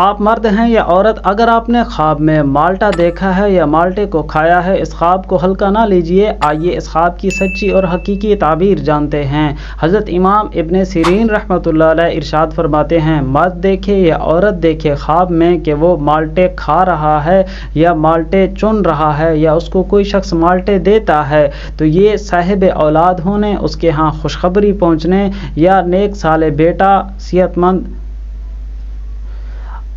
آپ مرد ہیں یا عورت، اگر آپ نے خواب میں مالٹا دیکھا ہے یا مالٹے کو کھایا ہے، اس خواب کو ہلکا نہ لیجئے۔ آئیے اس خواب کی سچی اور حقیقی تعبیر جانتے ہیں۔ حضرت امام ابن سیرین رحمۃ اللہ علیہ ارشاد فرماتے ہیں، مرد دیکھے یا عورت دیکھے خواب میں کہ وہ مالٹے کھا رہا ہے یا مالٹے چن رہا ہے یا اس کو کوئی شخص مالٹے دیتا ہے، تو یہ صاحب اولاد ہونے، اس کے ہاں خوشخبری پہنچنے یا نیک صالح بیٹا، صحت مند۔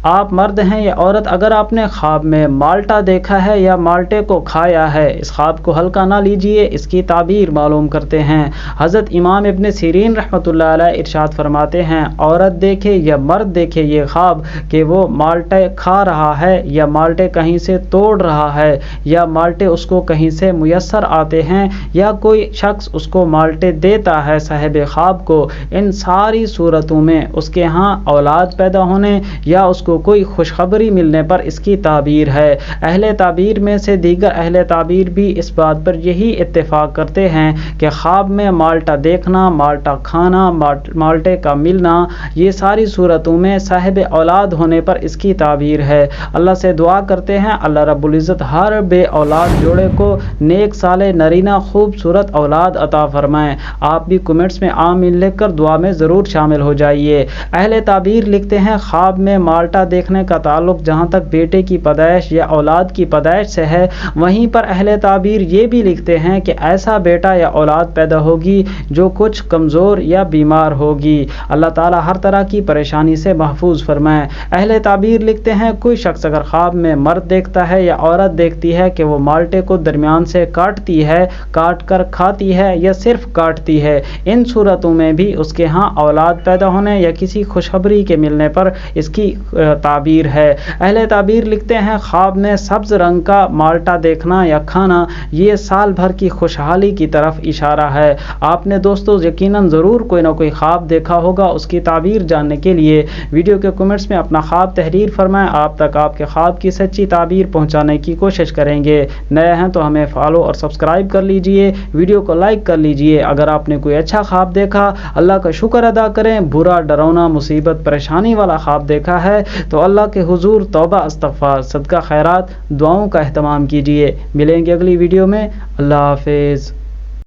آپ مرد ہیں یا عورت، اگر آپ نے خواب میں مالٹا دیکھا ہے یا مالٹے کو کھایا ہے، اس خواب کو ہلکا نہ لیجئے، اس کی تعبیر معلوم کرتے ہیں۔ حضرت امام ابن سیرین رحمۃ اللہ علیہ ارشاد فرماتے ہیں، عورت دیکھے یا مرد دیکھے یہ خواب کہ وہ مالٹے کھا رہا ہے یا مالٹے کہیں سے توڑ رہا ہے یا مالٹے اس کو کہیں سے میسر آتے ہیں یا کوئی شخص اس کو مالٹے دیتا ہے صاحب خواب کو، ان ساری صورتوں میں اس کے ہاں اولاد پیدا ہونے یا اس کو کوئی خوشخبری ملنے پر اس کی تعبیر ہے۔ اہل تعبیر میں سے دیگر اہل تعبیر بھی اس بات پر یہی اتفاق کرتے ہیں کہ خواب میں مالٹا دیکھنا، مالٹا کھانا، مالٹے کا ملنا، یہ ساری صورتوں میں صاحب اولاد ہونے پر اس کی تعبیر ہے۔ اللہ سے دعا کرتے ہیں اللہ رب العزت ہر بے اولاد جوڑے کو نیک صالح نرینہ خوبصورت اولاد عطا فرمائیں۔ آپ بھی کمنٹس میں آمین لکھ کر دعا میں ضرور شامل ہو جائیے۔ اہل تعبیر لکھتے ہیں، خواب میں مالٹا دیکھنے کا تعلق جہاں تک بیٹے کی پیدائش یا اولاد کی پیدائش سے ہے، وہیں پر اہل تعبیر یہ بھی لکھتے ہیں کہ ایسا بیٹا یا اولاد پیدا ہوگی جو کچھ کمزور یا بیمار ہوگی۔ اللہ تعالی ہر طرح کی پریشانی سے محفوظ فرمائے۔ اہل تعبیر لکھتے ہیں، کوئی شخص اگر خواب میں مرد دیکھتا ہے یا عورت دیکھتی ہے کہ وہ مالٹے کو درمیان سے کاٹتی ہے، کاٹ کر کھاتی ہے یا صرف کاٹتی ہے، ان صورتوں میں بھی اس کے ہاں اولاد پیدا ہونے یا کسی خوشخبری کے ملنے پر اس کی تعبیر ہے۔ اہل تعبیر لکھتے ہیں، خواب میں سبز رنگ کا مالٹا دیکھنا یا کھانا یہ سال بھر کی خوشحالی کی طرف اشارہ ہے۔ آپ نے دوستو یقیناً ضرور کوئی نہ کوئی خواب دیکھا ہوگا۔ اس کی تعبیر جاننے کے لیے ویڈیو کے کمنٹس میں اپنا خواب تحریر فرمائیں، آپ تک آپ کے خواب کی سچی تعبیر پہنچانے کی کوشش کریں گے۔ نئے ہیں تو ہمیں فالو اور سبسکرائب کر لیجئے، ویڈیو کو لائک کر لیجئے۔ اگر آپ نے کوئی اچھا خواب دیکھا اللہ کا شکر ادا کریں، برا ڈراؤنا مصیبت پریشانی والا خواب دیکھا ہے تو اللہ کے حضور توبہ استغفار صدقہ خیرات دعاؤں کا اہتمام کیجیے۔ ملیں گے اگلی ویڈیو میں، اللہ حافظ۔